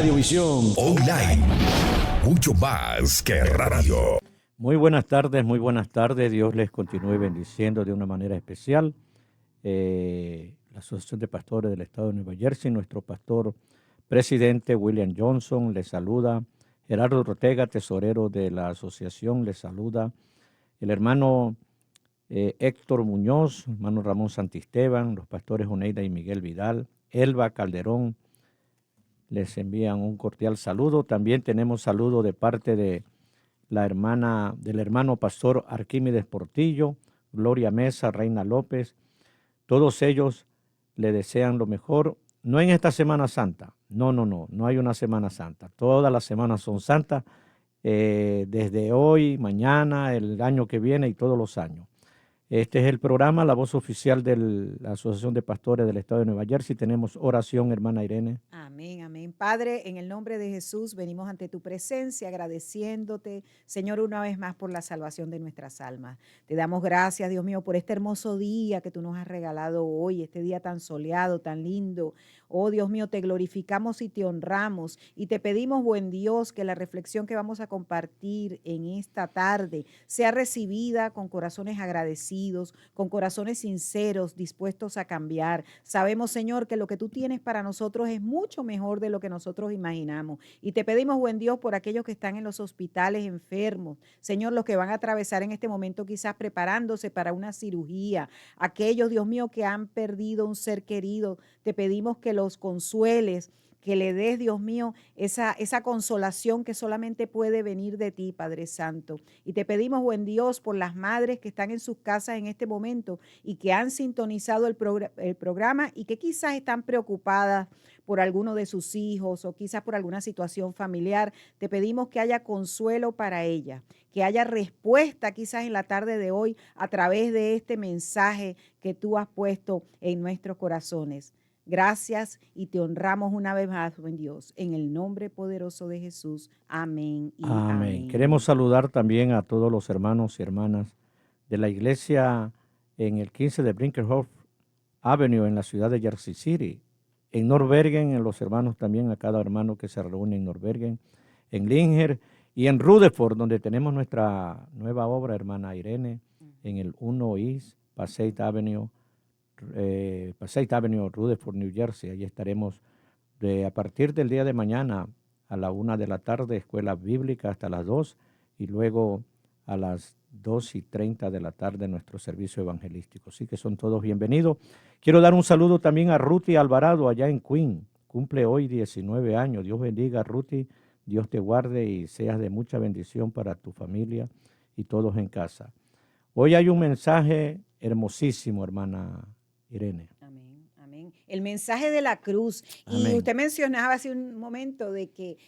Radiovisión Online. Mucho más que radio. Muy buenas tardes, muy buenas tardes. Dios les continúe bendiciendo de una manera especial. La Asociación de Pastores del Estado de Nueva Jersey, nuestro pastor presidente William Johnson les saluda. Gerardo Ortega, tesorero de la asociación, les saluda. El hermano Héctor Muñoz, hermano Ramón Santisteban, los pastores Oneida y Miguel Vidal, Elba Calderón, les envían un cordial saludo. También tenemos saludo de parte de del hermano pastor Arquímedes Portillo, Gloria Mesa, Reina López. Todos ellos le desean lo mejor, no en esta Semana Santa, no hay una Semana Santa. Todas las semanas son santas, desde hoy, mañana, el año que viene y todos los años. Este es el programa, la voz oficial de la Asociación de Pastores del Estado de Nueva Jersey. Tenemos oración, hermana Irene. Amén, amén. Padre, en el nombre de Jesús venimos ante tu presencia agradeciéndote, Señor, una vez más por la salvación de nuestras almas. Te damos gracias, Dios mío, por este hermoso día que tú nos has regalado hoy, este día tan soleado, tan lindo. Oh, Dios mío, te glorificamos y te honramos y te pedimos, buen Dios, que la reflexión que vamos a compartir en esta tarde sea recibida con corazones agradecidos, con corazones sinceros, dispuestos a cambiar. Sabemos, Señor, que lo que tú tienes para nosotros es mucho mejor de lo que nosotros imaginamos. Y te pedimos, buen Dios, por aquellos que están en los hospitales enfermos, Señor, los que van a atravesar en este momento quizás preparándose para una cirugía, aquellos, Dios mío, que han perdido un ser querido, te pedimos que los consueles, que le des, Dios mío, esa consolación que solamente puede venir de ti, Padre Santo. Y te pedimos, buen Dios, por las madres que están en sus casas en este momento y que han sintonizado el programa y que quizás están preocupadas por alguno de sus hijos o quizás por alguna situación familiar. Te pedimos que haya consuelo para ella, que haya respuesta quizás en la tarde de hoy a través de este mensaje que tú has puesto en nuestros corazones. Gracias y te honramos una vez más, buen Dios, en el nombre poderoso de Jesús. Amén y amén. Queremos saludar también a todos los hermanos y hermanas de la iglesia en el 15 de Brinkerhoff Avenue en la ciudad de Jersey City. En North Bergen, en los hermanos también, a cada hermano que se reúne en North Bergen, en Linger y en Rutherford, donde tenemos nuestra nueva obra, hermana Irene, en el 1 East Passaic Avenue, Rutherford, New Jersey. Allí estaremos a partir del día de mañana a la 1 de la tarde, escuela bíblica hasta las 2, y luego a las 2:30 de la tarde nuestro servicio evangelístico. Así que son todos bienvenidos. Quiero dar un saludo también a Ruthie Alvarado allá en Queen. Cumple hoy 19 años. Dios bendiga, Ruthie. Dios te guarde y seas de mucha bendición para tu familia y todos en casa. Hoy hay un mensaje hermosísimo, hermana Irene. Amén, amén. El mensaje de la cruz. Amén. Y usted mencionaba hace un momento de que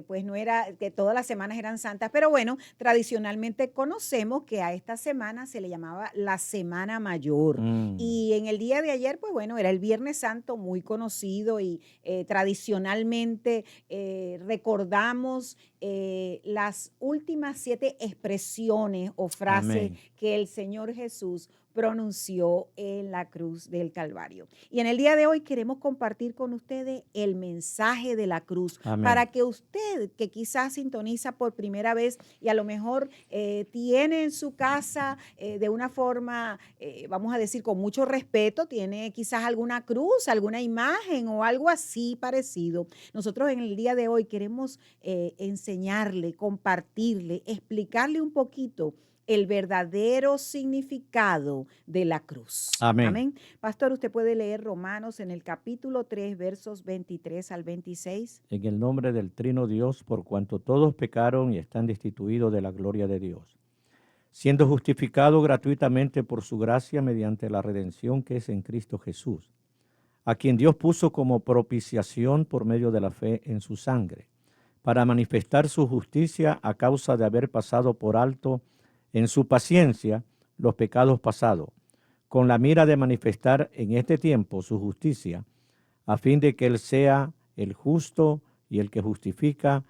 pues no era que todas las semanas eran santas, pero bueno, tradicionalmente conocemos que a esta semana se le llamaba la Semana Mayor. Y en el día de ayer, pues bueno, era el Viernes Santo, muy conocido, y tradicionalmente recordamos las últimas 7 expresiones o frases que el Señor Jesús pronunció en la cruz del Calvario. Y en el día de hoy queremos compartir con ustedes el mensaje de la cruz. Amén. Para que usted, que quizás sintoniza por primera vez y a lo mejor tiene en su casa de una forma, vamos a decir, con mucho respeto, tiene quizás alguna cruz, alguna imagen o algo así parecido. Nosotros en el día de hoy queremos enseñarle, compartirle, explicarle un poquito el verdadero significado de la cruz. Amén. Amén. Pastor, usted puede leer Romanos en el capítulo 3, versos 23 al 26. En el nombre del Trino Dios, por cuanto todos pecaron y están destituidos de la gloria de Dios, siendo justificados gratuitamente por su gracia mediante la redención que es en Cristo Jesús, a quien Dios puso como propiciación por medio de la fe en su sangre, para manifestar su justicia a causa de haber pasado por alto en su paciencia los pecados pasados, con la mira de manifestar en este tiempo su justicia, a fin de que Él sea el justo y el que justifica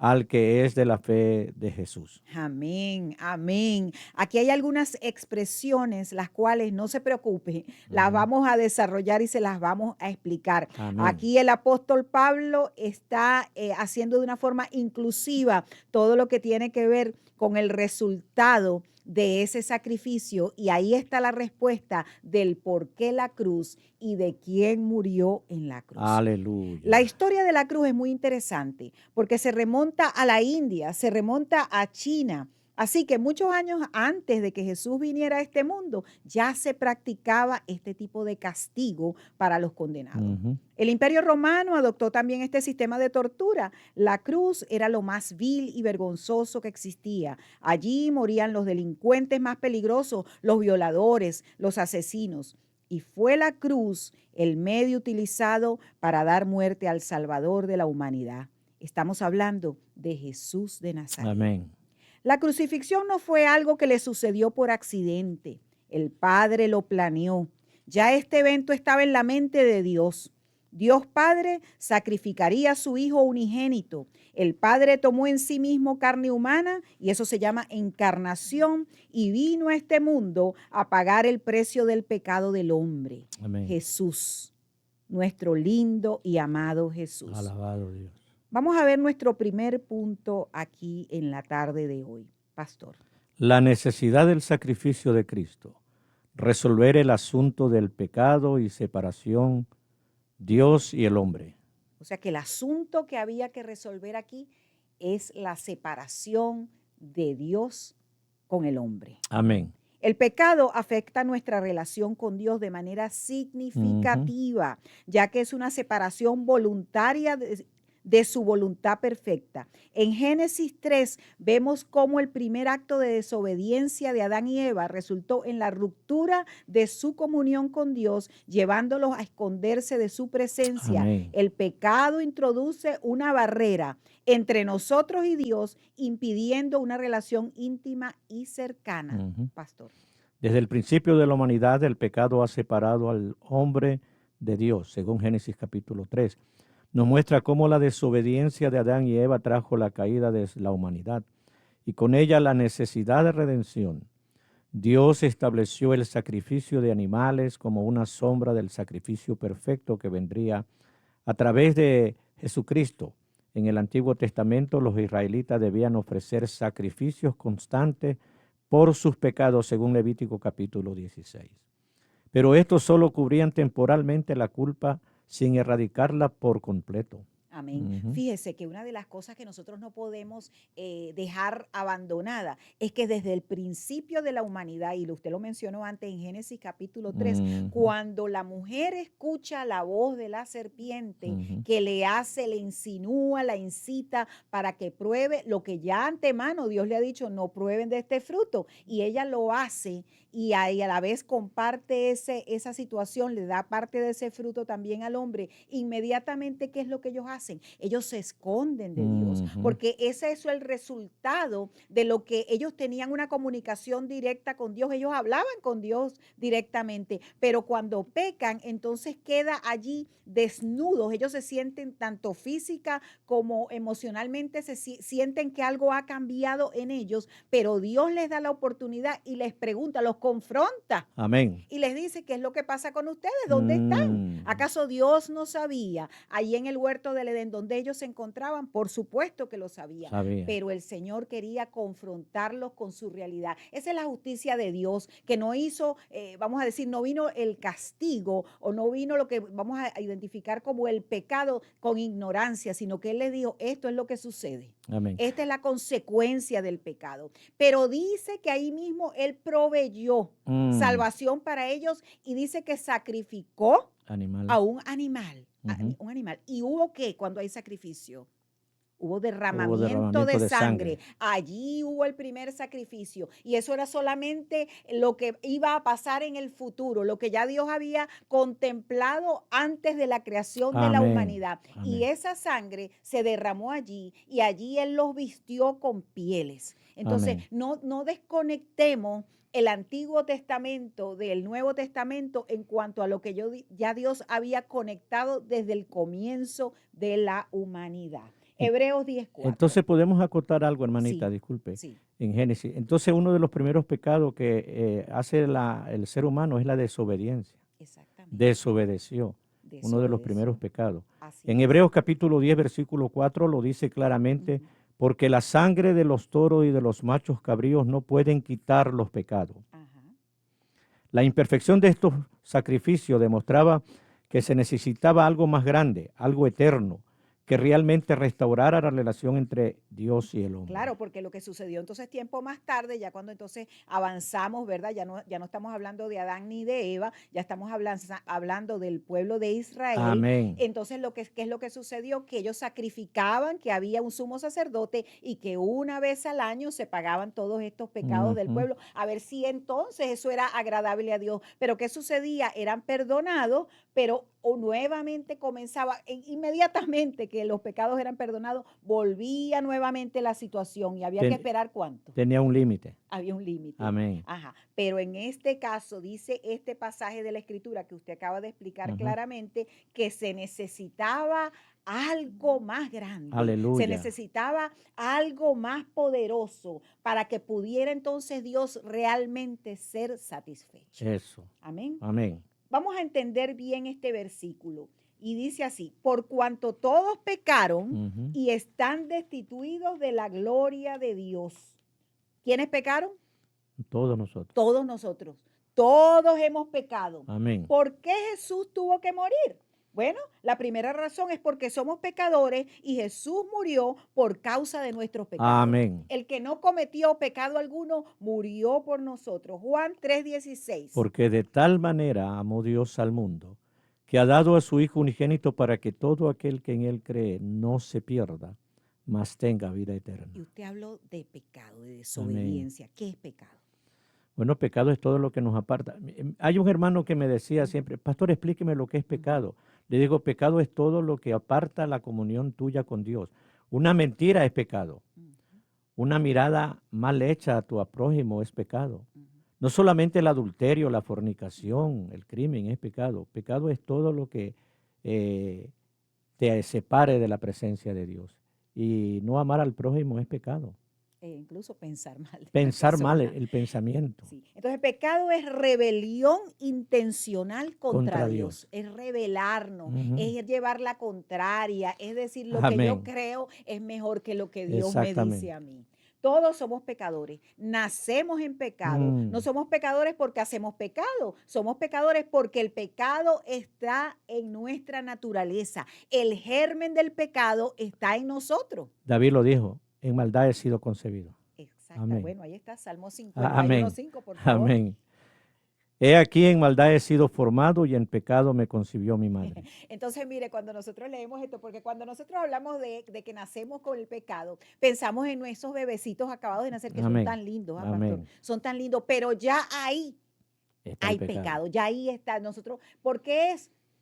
al que es de la fe de Jesús. Amén, amén. Aquí hay algunas expresiones, las cuales no se preocupe, las Ujú. vamos a desarrollar y se las vamos a explicar. Amén. Aquí el apóstol Pablo está haciendo de una forma inclusiva todo lo que tiene que ver con el resultado de ese sacrificio, y ahí está la respuesta del por qué la cruz y de quién murió en la cruz. La Aleluya. historia de la cruz es muy interesante porque se remonta a la India, se remonta a China. Así que muchos años antes de que Jesús viniera a este mundo, ya se practicaba este tipo de castigo para los condenados. Ujú. El Imperio Romano adoptó también este sistema de tortura. La cruz era lo más vil y vergonzoso que existía. Allí morían los delincuentes más peligrosos, los violadores, los asesinos. Y fue la cruz el medio utilizado para dar muerte al Salvador de la humanidad. Estamos hablando de Jesús de Nazaret. Amén. La crucifixión no fue algo que le sucedió por accidente. El Padre lo planeó. Ya este evento estaba en la mente de Dios. Dios Padre sacrificaría a su Hijo unigénito. El Padre tomó en sí mismo carne humana, y eso se llama encarnación, y vino a este mundo a pagar el precio del pecado del hombre. Amén. Jesús, nuestro lindo y amado Jesús. Alabado Dios. Vamos a ver nuestro primer punto aquí en la tarde de hoy, pastor. La necesidad del sacrificio de Cristo. Resolver el asunto del pecado y separación, Dios y el hombre. O sea que el asunto que había que resolver aquí es la separación de Dios con el hombre. Amén. El pecado afecta nuestra relación con Dios de manera significativa, ya que es una separación voluntaria de su voluntad perfecta. En Génesis 3 vemos cómo el primer acto de desobediencia de Adán y Eva resultó en la ruptura de su comunión con Dios, llevándolos a esconderse de su presencia. Amén. El pecado introduce una barrera entre nosotros y Dios, impidiendo una relación íntima y cercana, Ujú. pastor. Desde el principio de la humanidad, el pecado ha separado al hombre de Dios, según Génesis capítulo 3. Nos muestra cómo la desobediencia de Adán y Eva trajo la caída de la humanidad y con ella la necesidad de redención. Dios estableció el sacrificio de animales como una sombra del sacrificio perfecto que vendría a través de Jesucristo. En el Antiguo Testamento los israelitas debían ofrecer sacrificios constantes por sus pecados, según Levítico capítulo 16. Pero estos solo cubrían temporalmente la culpa sin erradicarla por completo. Amén. Ujú. Fíjese que una de las cosas que nosotros no podemos dejar abandonada es que desde el principio de la humanidad, y usted lo mencionó antes en Génesis capítulo 3, Ujú. cuando la mujer escucha la voz de la serpiente Ujú. que le insinúa, la incita para que pruebe lo que ya antemano Dios le ha dicho, no prueben de este fruto, y ella lo hace y a la vez comparte esa situación, le da parte de ese fruto también al hombre. Inmediatamente, ¿qué es lo que ellos hacen? Ellos se esconden de Dios, Ujú. porque ese es el resultado de lo que ellos tenían, una comunicación directa con Dios. Ellos hablaban con Dios directamente, pero cuando pecan, entonces queda allí desnudos. Ellos se sienten tanto física como emocionalmente, sienten que algo ha cambiado en ellos, pero Dios les da la oportunidad y les pregunta, los confronta Amén. y les dice, ¿qué es lo que pasa con ustedes? ¿Dónde están? ¿Acaso Dios no sabía? Allí en el huerto del Edén, donde ellos se encontraban, por supuesto que lo sabía, Sabía. pero el Señor quería confrontarlos con su realidad. Esa es la justicia de Dios, que no hizo, vamos a decir, no vino el castigo o no vino lo que vamos a identificar como el pecado con ignorancia, sino que Él les dijo, esto es lo que sucede. Amén. Esta es la consecuencia del pecado. Pero dice que ahí mismo Él proveyó salvación para ellos y dice que sacrificó Animal. a un animal. Ujú. Un animal. ¿Y hubo qué cuando hay sacrificio? Hubo Hubo derramamiento derramamiento de de sangre. sangre. Allí hubo el primer sacrificio. Y eso era solamente lo que iba a pasar en el futuro, lo que ya Dios había contemplado antes de la creación de la Amén. humanidad. Y Amén. esa sangre se derramó allí y allí Él los vistió con pieles. Entonces, Amén. no desconectemos el Antiguo Testamento del Nuevo Testamento en cuanto a lo que ya Dios había conectado desde el comienzo de la humanidad. Hebreos 10:4. Entonces podemos acotar algo, hermanita, Sí, disculpe, sí, en Génesis. Entonces uno de los primeros pecados que hace el ser humano es la desobediencia. exactamente. Desobedeció, uno de los primeros Desobedeció. pecados. Así En es. Hebreos capítulo 10, versículo 4 lo dice claramente, Ujú. porque la sangre de los toros y de los machos cabríos no pueden quitar los pecados. Ajá. La imperfección de estos sacrificios demostraba que se necesitaba algo más grande, algo eterno, que realmente restaurara la relación entre Dios y el hombre. Claro, porque lo que sucedió entonces tiempo más tarde, ya cuando entonces avanzamos, ¿verdad? Ya no estamos hablando de Adán ni de Eva, ya estamos hablando del pueblo de Israel. Amén. Entonces, ¿qué es lo que sucedió? Que ellos sacrificaban, que había un sumo sacerdote y que una vez al año se pagaban todos estos pecados del Ujú. pueblo, a ver si entonces eso era agradable a Dios. Pero ¿qué sucedía? Eran perdonados, pero o nuevamente comenzaba, inmediatamente que los pecados eran perdonados, volvía nuevamente la situación y había que esperar ¿cuánto? Tenía un límite. Había un límite. Amén. Ajá. Pero en este caso, dice este pasaje de la Escritura que usted acaba de explicar Ujú. claramente, que se necesitaba algo más grande, se Aleluya. necesitaba algo más poderoso para que pudiera entonces Dios realmente ser satisfecho. Eso. Amén. Amén. Vamos a entender bien este versículo. Y dice así, por cuanto todos pecaron Ujú. y están destituidos de la gloria de Dios. ¿Quiénes pecaron? Todos nosotros. Todos nosotros. Todos hemos pecado. Amén. ¿Por qué Jesús tuvo que morir? Bueno, la primera razón es porque somos pecadores y Jesús murió por causa de nuestros pecados. Amén. El que no cometió pecado alguno murió por nosotros. Juan 3:16. Porque de tal manera amó Dios al mundo, que ha dado a su Hijo unigénito para que todo aquel que en él cree no se pierda, mas tenga vida eterna. Y usted habló de pecado, de desobediencia. ¿Qué es pecado? Bueno, pecado es todo lo que nos aparta. Hay un hermano que me decía siempre, pastor, explíqueme lo que es pecado. Le digo, pecado es todo lo que aparta la comunión tuya con Dios. Una mentira es pecado. Una mirada mal hecha a tu prójimo es pecado. No solamente el adulterio, la fornicación, el crimen es pecado. Pecado es todo lo que te separe de la presencia de Dios. Y no amar al prójimo es pecado. Incluso pensar mal. De Pensar la mal, persona. el pensamiento. Sí. Entonces, pecado es rebelión intencional contra Contra Dios. Dios. Es rebelarnos, Ujú. es llevar la contraria, es decir, lo que yo Amén. creo es mejor que lo que Dios me dice Exactamente. a mí. Todos somos pecadores, nacemos en pecado. No somos pecadores porque hacemos pecado, somos pecadores porque el pecado está en nuestra naturaleza. El germen del pecado está en nosotros. David lo dijo, en maldad he sido concebido. Exacto. Amén. Bueno, ahí está, Salmo Amén. 51:5, por favor. Amén. He aquí en maldad he sido formado y en pecado me concibió mi madre. Entonces, mire, cuando nosotros leemos esto, porque cuando nosotros hablamos de que nacemos con el pecado, pensamos en esos bebecitos acabados de nacer que son Amén. tan lindos, pastor, Amén. son tan lindos, pero ya ahí Está el hay pecado, ya ahí está nosotros, porque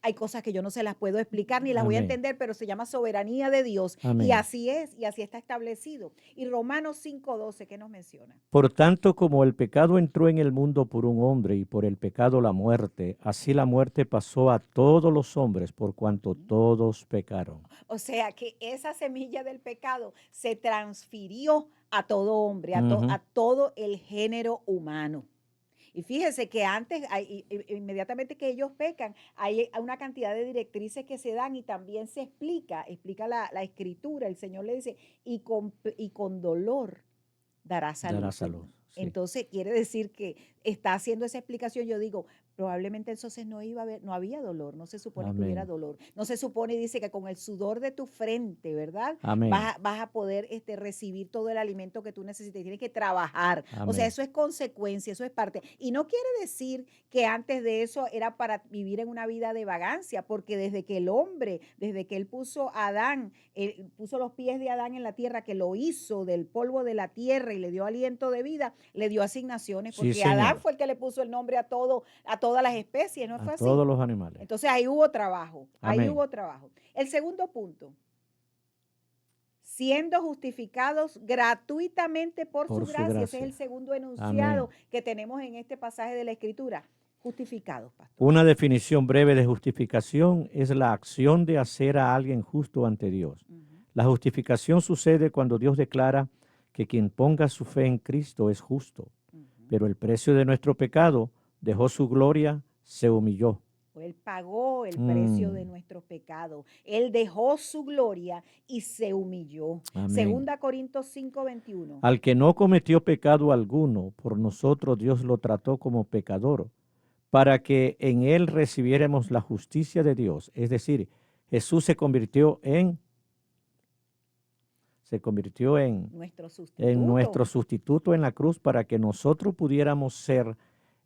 hay cosas que yo no se las puedo explicar ni las voy a Amén. entender, pero se llama soberanía de Dios Amén. y así es, y así está establecido. Y Romanos 5:12, ¿qué nos menciona? Por tanto, como el pecado entró en el mundo por un hombre y por el pecado la muerte, así la muerte pasó a todos los hombres por cuanto todos pecaron. O sea que esa semilla del pecado se transfirió a todo hombre, Ujú. a todo el género humano. Y fíjese que antes, inmediatamente que ellos pecan, hay una cantidad de directrices que se dan y también se explica la escritura. El Señor le dice, y con dolor darás a Dará luz. salud. Sí. Entonces quiere decir que está haciendo esa explicación. Yo digo, probablemente entonces no había dolor, no se supone que hubiera Amén. dolor. No se supone, dice que con el sudor de tu frente, ¿verdad? Amén. Vas a poder recibir todo el alimento que tú necesites. Tienes que trabajar. O sea, Amén. eso es consecuencia, eso es parte. Y no quiere decir que antes de eso era para vivir en una vida de vagancia, porque desde que él puso a Adán, él puso los pies de Adán en la tierra, que lo hizo del polvo de la tierra y le dio aliento de vida, le dio asignaciones, Sí, porque Adán señor. fue el que le puso el nombre a todas las especies, ¿no fue A así? todos los animales. Entonces ahí hubo trabajo, ahí Amén. hubo trabajo. El segundo punto, siendo justificados gratuitamente por su gracia. Ese es el segundo enunciado Amén. que tenemos en este pasaje de la Escritura. Justificados, pastor. Una definición breve de justificación es la acción de hacer a alguien justo ante Dios. La justificación sucede cuando Dios declara que quien ponga su fe en Cristo es justo, pero el precio de nuestro pecado dejó su gloria, se humilló. Él pagó el precio de Mm, nuestros pecados. Él dejó su gloria y se humilló. amén. Segunda Corintios 5:21. Al que no cometió pecado alguno, por nosotros Dios lo trató como pecador, para que en él recibiéramos la justicia de Dios. Es decir, Jesús se convirtió Nuestro en nuestro sustituto. sustituto en la cruz para que nosotros pudiéramos ser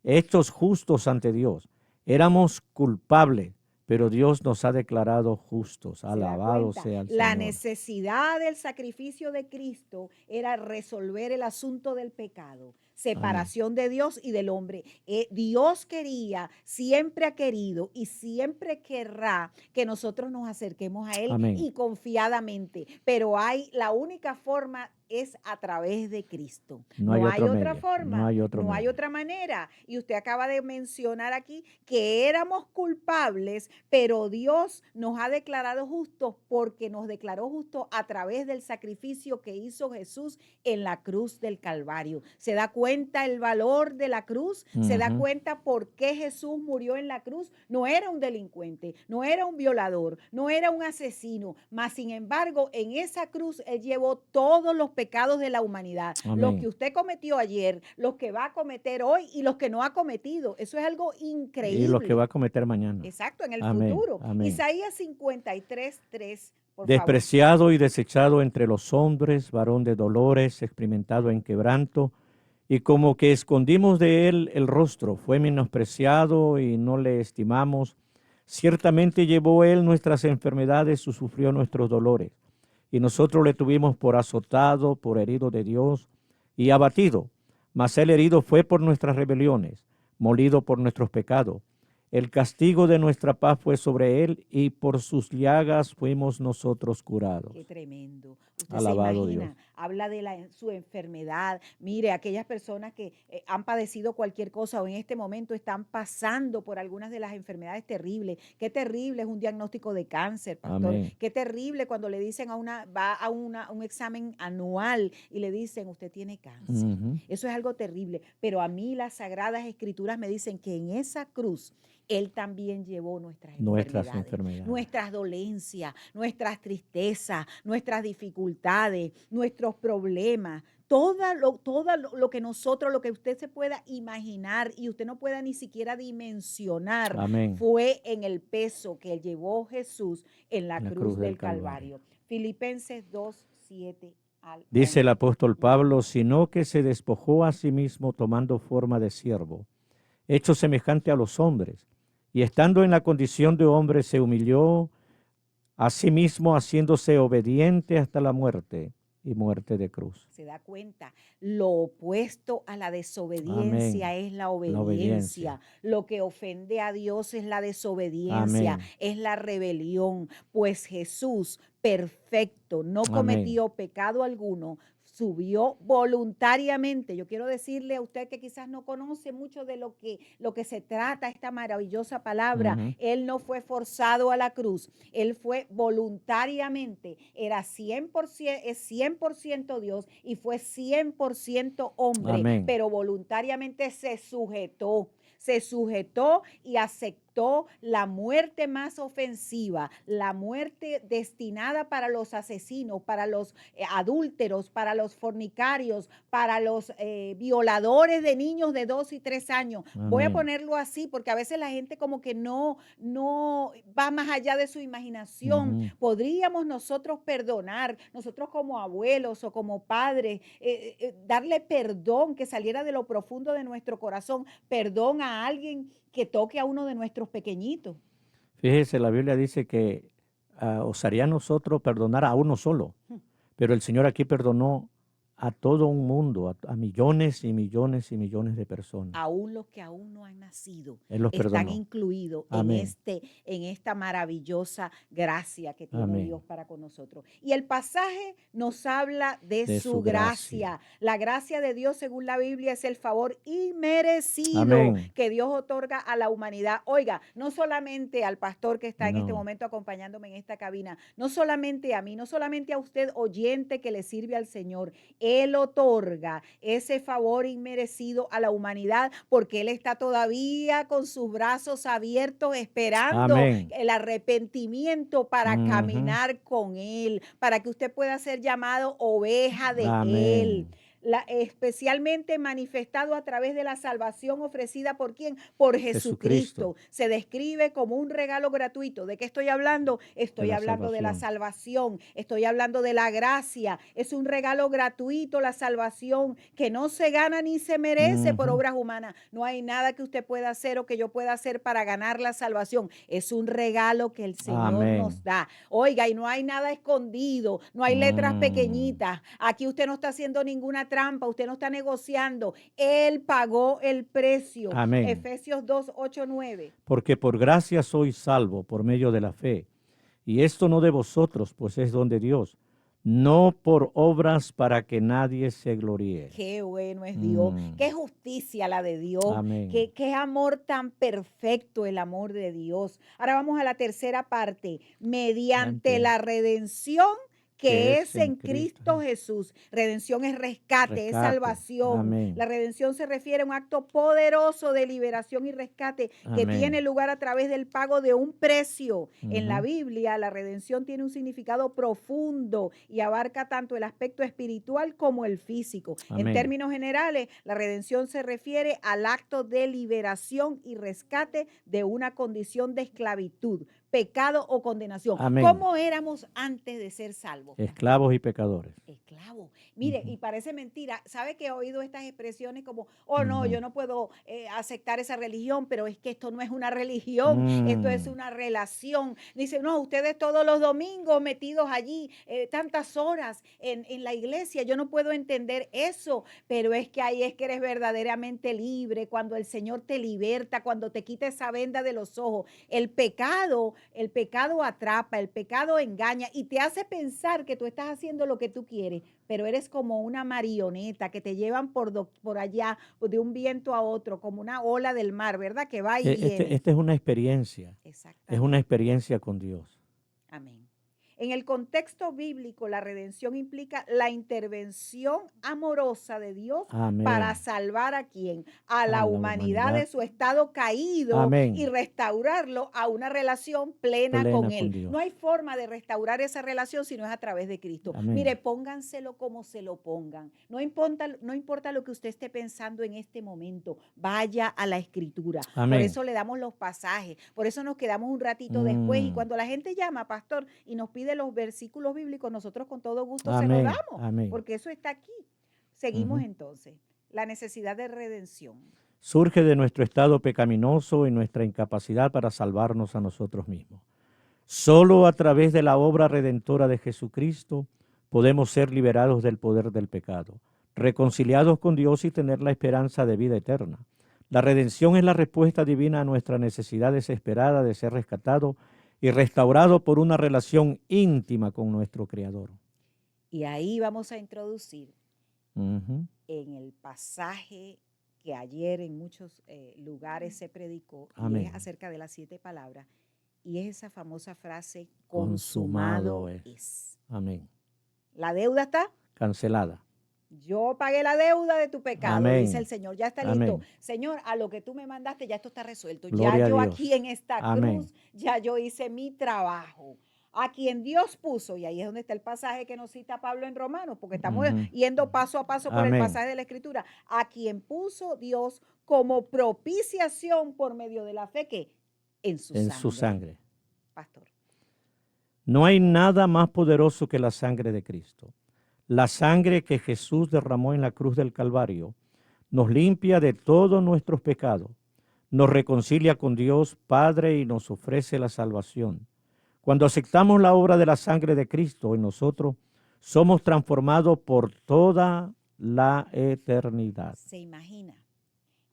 hechos justos ante Dios. Éramos culpables, pero Dios nos ha declarado justos. ¿Se da Alabado cuenta? sea el La Señor. necesidad del sacrificio de Cristo era resolver el asunto del pecado, Amén. separación de Dios y del hombre. Dios quería, siempre ha querido y siempre querrá que nosotros nos acerquemos a Él Amén. y confiadamente, pero la única forma es a través de Cristo. No hay No hay otro otra medio. forma, No hay otro no hay medio. otra manera. Y usted acaba de mencionar aquí que éramos culpables, pero Dios nos ha declarado justos porque nos declaró justos a través del sacrificio que hizo Jesús en la cruz del Calvario. ¿Se da cuenta el valor de la cruz? ¿Se da Ujú. cuenta por qué Jesús murió en la cruz? No era un delincuente, no era un violador, no era un asesino, mas sin embargo en esa cruz Él llevó todos los pecados de la humanidad, los que Amén. usted cometió ayer, los que va a cometer hoy y los que no ha cometido. Eso es algo Y lo que va increíble. a cometer mañana. Exacto, en el Amén. futuro. Amén. Isaías 53:3, por favor. Despreciado y desechado entre los hombres, varón de dolores, experimentado en quebranto, y como que escondimos de él el rostro, fue menospreciado y no le estimamos. Ciertamente llevó él nuestras enfermedades y sufrió nuestros dolores, y nosotros le tuvimos por azotado, por herido de Dios y abatido. Mas él herido fue por nuestras rebeliones, molido por nuestros pecados. El castigo de nuestra paz fue sobre él, y por sus llagas fuimos nosotros curados. Qué tremendo. Usted Alabado se Dios. imagina, habla de su enfermedad. Mire, aquellas personas que han padecido cualquier cosa o en este momento están pasando por algunas de las enfermedades terribles. Qué terrible es un diagnóstico de cáncer, pastor. Amén. Qué terrible cuando le dicen va a un examen anual y le dicen, usted tiene cáncer. Ujú. Eso es algo terrible. Pero a mí las Sagradas Escrituras me dicen que en esa cruz Él también llevó nuestras Enfermedades. nuestras dolencias, nuestras tristezas, nuestras dificultades, nuestros problemas, todo lo que nosotros, lo que usted se pueda imaginar y usted no pueda ni siquiera dimensionar, Amén. fue en el peso que llevó Jesús en la En la cruz del Calvario. Filipenses 2:7 al 11. Dice el apóstol Pablo, sino que se despojó a sí mismo tomando forma de siervo, hecho semejante a los hombres, y estando en la condición de hombre se humilló a sí mismo, haciéndose obediente hasta la muerte y muerte de cruz. Se da cuenta, lo opuesto a la desobediencia Amén. es la La obediencia. obediencia. Lo que ofende a Dios es la desobediencia, Amén. es la rebelión. Pues Jesús, perfecto, no Amén. cometió pecado alguno, subió voluntariamente. Yo quiero decirle a usted que quizás no conoce mucho de lo que se trata esta maravillosa palabra. Ujú. Él no fue forzado a la cruz, él fue voluntariamente. Era 100%, es 100% Dios y fue 100% hombre, Amén. pero voluntariamente se sujetó y aceptó la muerte más ofensiva, la muerte destinada para los asesinos, para los adúlteros, para los fornicarios, para los violadores de niños de 2 y 3 años. Voy a Amén. ponerlo así porque a veces la gente como que no va más allá de su imaginación. Ujú. Podríamos nosotros perdonar, nosotros como abuelos o como padres, darle perdón que saliera de lo profundo de nuestro corazón, perdón a alguien que toque a uno de nuestros pequeñitos. Fíjese, la Biblia dice que osaría nosotros perdonar a uno solo, pero el Señor aquí perdonó a todo un mundo, a millones y millones y millones de personas. Aún los que aún no han nacido Él los están perdonó. incluidos Amén. en esta maravillosa gracia que tiene Amén. Dios para con nosotros. Y el pasaje nos habla de su gracia. gracia. La gracia de Dios, según la Biblia, es el favor inmerecido Amén. que Dios otorga a la humanidad. Oiga, no solamente al pastor que está en este No. momento acompañándome en esta cabina, no solamente a mí, no solamente a usted oyente que le sirve al Señor. Él otorga ese favor inmerecido a la humanidad porque Él está todavía con sus brazos abiertos esperando Amén. el arrepentimiento para Ujú. caminar con Él, para que usted pueda ser llamado oveja de Él. Amén. Especialmente manifestado a través de la salvación ofrecida por ¿quién? Por Jesucristo. Jesucristo. Se describe como un regalo gratuito. ¿De qué estoy hablando? Estoy la hablando de la salvación. salvación, estoy hablando de la gracia. Es un regalo gratuito la salvación que no se gana ni se merece por Ujú. obras humanas. No hay nada que usted pueda hacer o que yo pueda hacer para ganar la salvación. Es un regalo que el Señor Amén. nos da. Oiga, y no hay nada escondido, no hay letras pequeñitas. Aquí usted no está haciendo ninguna trampa, usted no está negociando. Él pagó el precio. Amén. Efesios 2, 8, 9. Porque por gracia sois salvo por medio de la fe. Y esto no de vosotros, pues es don de Dios, no por obras para que nadie se gloríe. Qué bueno es Dios, qué justicia la de Dios, Amén. qué amor tan perfecto el amor de Dios. Ahora vamos a la tercera parte, mediante la redención que es en Cristo Jesús. Redención es rescate, es salvación. Amén. La redención se refiere a un acto poderoso de liberación y rescate que Amén. tiene lugar a través del pago de un precio. En la Ujú. Biblia, la redención tiene un significado profundo y abarca tanto el aspecto espiritual como el físico. Amén. En términos generales, la redención se refiere al acto de liberación y rescate de una condición de esclavitud, pecado o condenación. Amén. ¿Cómo éramos antes de ser salvos? Esclavos y pecadores. Esclavos. Mire, Ujú. y parece mentira. ¿Sabe que he oído estas expresiones como, oh no, Ujú. yo no puedo aceptar esa religión, pero es que esto no es una religión, esto es una relación? Dice, no, ustedes todos los domingos metidos allí tantas horas en la iglesia, yo no puedo entender eso, pero es que ahí es que eres verdaderamente libre, cuando el Señor te liberta, cuando te quita esa venda de los ojos. El pecado atrapa, el pecado engaña y te hace pensar que tú estás haciendo lo que tú quieres, pero eres como una marioneta que te llevan por allá, de un viento a otro, como una ola del mar, ¿verdad? Que va y viene. Esta es una experiencia. Exactamente. Es una experiencia con Dios. Amén. En el contexto bíblico, la redención implica la intervención amorosa de Dios. Amén. Para salvar a quién? A la humanidad de su estado caído. Amén. Y restaurarlo a una relación plena con Él. Dios. No hay forma de restaurar esa relación si no es a través de Cristo. Amén. Mire, pónganselo como se lo pongan. No importa lo que usted esté pensando en este momento. Vaya a la Escritura. Amén. Por eso le damos los pasajes. Por eso nos quedamos un ratito después. Y cuando la gente llama, pastor, y nos pide de los versículos bíblicos, nosotros con todo gusto se los damos, amén. porque eso está aquí. Seguimos entonces. La necesidad de redención surge de nuestro estado pecaminoso y nuestra incapacidad para salvarnos a nosotros mismos. Solo a través de la obra redentora de Jesucristo podemos ser liberados del poder del pecado, reconciliados con Dios y tener la esperanza de vida eterna. La redención es la respuesta divina a nuestra necesidad desesperada de ser rescatado y restaurado por una relación íntima con nuestro Creador. Y ahí vamos a introducir en el pasaje que ayer en muchos lugares se predicó, y es acerca de las 7 palabras, y es esa famosa frase, consumado es. Amén. La deuda está cancelada. Yo pagué la deuda de tu pecado, Amén. dice el Señor, ya está listo. Señor, a lo que tú me mandaste, ya esto está resuelto. Gloria ya yo a Dios. aquí en esta cruz, ya yo hice mi trabajo. A quien Dios puso, y ahí es donde está el pasaje que nos cita Pablo en Romanos, porque estamos yendo paso a paso por el pasaje de la Escritura. A quien puso Dios como propiciación por medio de la fe, que en su sangre. Pastor. No hay nada más poderoso que la sangre de Cristo. La sangre que Jesús derramó en la cruz del Calvario nos limpia de todos nuestros pecados, nos reconcilia con Dios Padre y nos ofrece la salvación. Cuando aceptamos la obra de la sangre de Cristo en nosotros, somos transformados por toda la eternidad. Se imagina.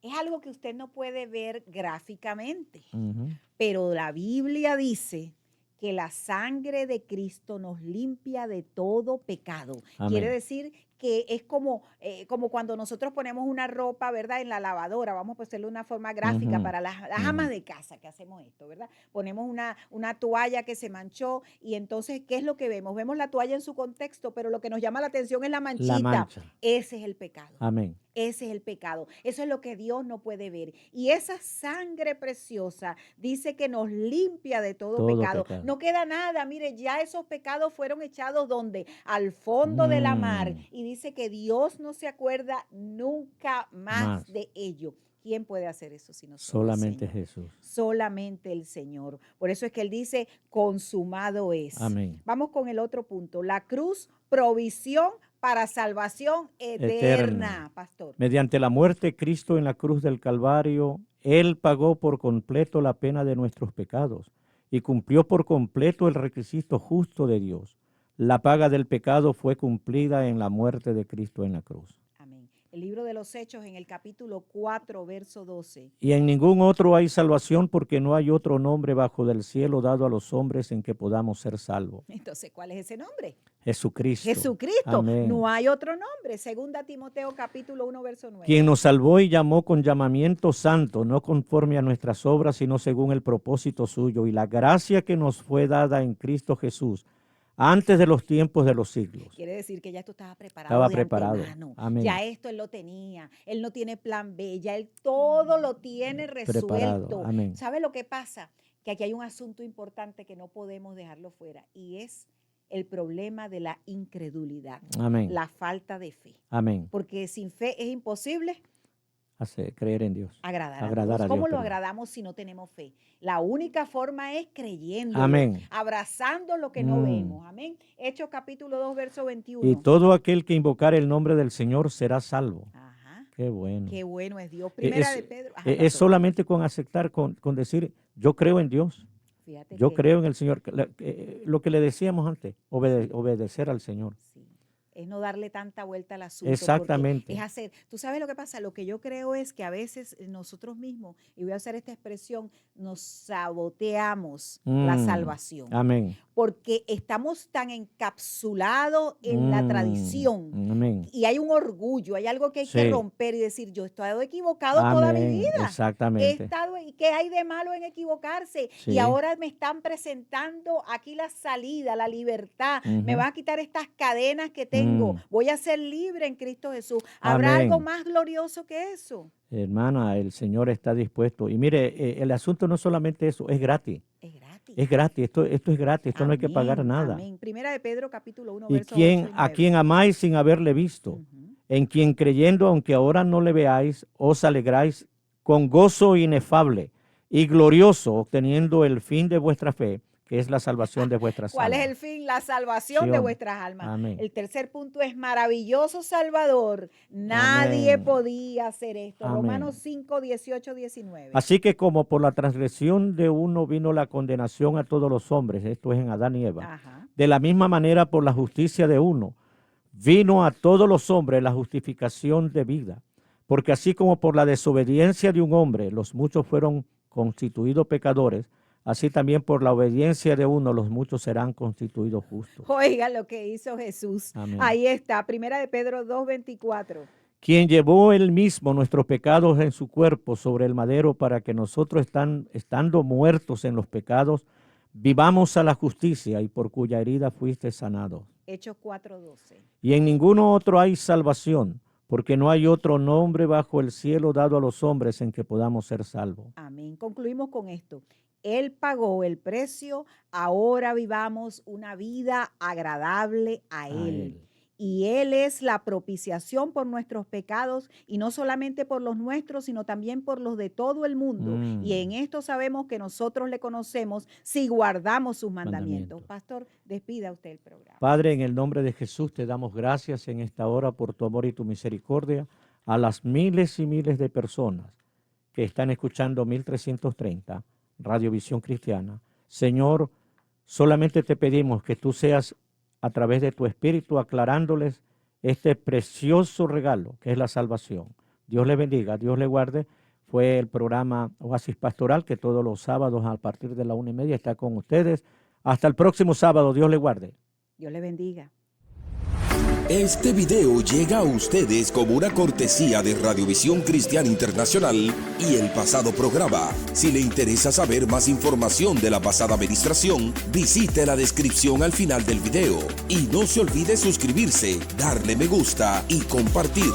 Es algo que usted no puede ver gráficamente, Ujú. pero la Biblia dice que la sangre de Cristo nos limpia de todo pecado. Amén. Quiere decir que es como cuando nosotros ponemos una ropa, ¿verdad? En la lavadora, vamos a hacerlo de una forma gráfica Ujú. para las amas de casa que hacemos esto, ¿verdad? Ponemos una toalla que se manchó y entonces, ¿qué es lo que vemos? Vemos la toalla en su contexto, pero lo que nos llama la atención es la manchita. La mancha. Ese es el pecado. Amén. Ese es el pecado. Eso es lo que Dios no puede ver. Y esa sangre preciosa dice que nos limpia de todo pecado. No queda nada. Mire, ya esos pecados fueron echados ¿dónde? Al fondo de la mar. Y dice que Dios no se acuerda nunca más de ello. ¿Quién puede hacer eso sino solo solamente el Señor? Jesús. Solamente el Señor. Por eso es que Él dice, consumado es. Amén. Vamos con el otro punto. La cruz, provisión para salvación eterna, pastor. Mediante la muerte, Cristo en la cruz del Calvario, Él pagó por completo la pena de nuestros pecados y cumplió por completo el requisito justo de Dios. La paga del pecado fue cumplida en la muerte de Cristo en la cruz. Amén. El libro de los Hechos en el capítulo 4, verso 12. Y en ningún otro hay salvación porque no hay otro nombre bajo del cielo dado a los hombres en que podamos ser salvos. Entonces, ¿cuál es ese nombre? Jesucristo. Jesucristo. Amén. No hay otro nombre. Segunda Timoteo capítulo 1, verso 9. Quien nos salvó y llamó con llamamiento santo, no conforme a nuestras obras, sino según el propósito suyo y la gracia que nos fue dada en Cristo Jesús antes de los tiempos de los siglos. Quiere decir que ya esto estaba preparado. Estaba de preparado. antemano. Amén. Ya esto Él lo tenía. Él no tiene plan B. Ya Él todo lo tiene resuelto. Preparado. Amén. ¿Sabe lo que pasa? Que aquí hay un asunto importante que no podemos dejarlo fuera y es el problema de la incredulidad. Amén. La falta de fe. Amén. Porque sin fe es imposible creer en Dios. agradar a Agradar Dios. a ¿Cómo Dios, lo perdón. agradamos si no tenemos fe? La única forma es creyendo, Amén. abrazando lo que no vemos. Amén. Hechos capítulo 2, verso 21. Y todo aquel que invocar el nombre del Señor será salvo. Ajá. Qué bueno. Qué bueno es Dios. Primera de Pedro. Ajá, Es pastor. solamente con aceptar, con decir, yo creo en Dios. Fíjate Yo que- creo en el Señor. Lo que le decíamos antes, obedecer al Señor. Sí. Es no darle tanta vuelta al asunto. Exactamente. porque es hacer. Tú sabes lo que pasa. Lo que yo creo es que a veces nosotros mismos, y voy a usar esta expresión, nos saboteamos la salvación. Amén. Porque estamos tan encapsulados en la tradición. Amén. Y hay un orgullo, hay algo que hay Sí. que romper y decir, yo he estado equivocado toda mi Amén. vida. He Exactamente. estado, ¿y qué hay de malo en equivocarse? Sí. Y ahora me están presentando aquí la salida, la libertad. Me Ujú. van a quitar estas cadenas que tengo. Voy a ser libre en Cristo Jesús. ¿Habrá Amén. algo más glorioso que eso? Hermana, el Señor está dispuesto. Y mire, el asunto no es solamente eso, es gratis. Es gratis. Es gratis, esto es gratis, esto no hay que pagar Amén, nada. amén. Primera de Pedro, capítulo 1, Y verso 8 y a 9. quien amáis sin haberle visto, Ujú. en quien creyendo, aunque ahora no le veáis, os alegráis con gozo inefable y glorioso, obteniendo el fin de vuestra fe, que es la salvación de vuestras ¿Cuál almas. es el fin? La salvación de vuestras almas. Amén. El tercer punto es maravilloso Salvador. Nadie Amén. podía hacer esto. Amén. Romanos 5, 18, 19. Así que como por la transgresión de uno vino la condenación a todos los hombres, esto es en Adán y Eva, Ajá. de la misma manera por la justicia de uno vino a todos los hombres la justificación de vida. Porque así como por la desobediencia de un hombre los muchos fueron constituidos pecadores, así también por la obediencia de uno los muchos serán constituidos justos. Oiga lo que hizo Jesús. Amén. Ahí está, primera de Pedro 2, 24. Quien llevó él mismo nuestros pecados en su cuerpo sobre el madero para que nosotros estando muertos en los pecados, vivamos a la justicia y por cuya herida fuiste sanados. Hechos 4, 12. Y en ninguno otro hay salvación, porque no hay otro nombre bajo el cielo dado a los hombres en que podamos ser salvos. Amén. Concluimos con esto. Él pagó el precio, ahora vivamos una vida agradable a Él. Y Él es la propiciación por nuestros pecados, y no solamente por los nuestros, sino también por los de todo el mundo. Y en esto sabemos que nosotros le conocemos si guardamos sus mandamientos. Pastor, despida usted el programa. Padre, en el nombre de Jesús te damos gracias en esta hora por tu amor y tu misericordia a las miles y miles de personas que están escuchando 1330, Radio Visión Cristiana. Señor, solamente te pedimos que tú seas a través de tu espíritu, aclarándoles este precioso regalo que es la salvación. Dios le bendiga, Dios le guarde. Fue el programa Oasis Pastoral que todos los sábados a partir de la 1:30 está con ustedes. Hasta el próximo sábado, Dios le guarde. Dios le bendiga. Este video llega a ustedes como una cortesía de Radiovisión Cristiana Internacional y el pasado programa. Si le interesa saber más información de la pasada administración, visite la descripción al final del video. Y no se olvide suscribirse, darle me gusta y compartir.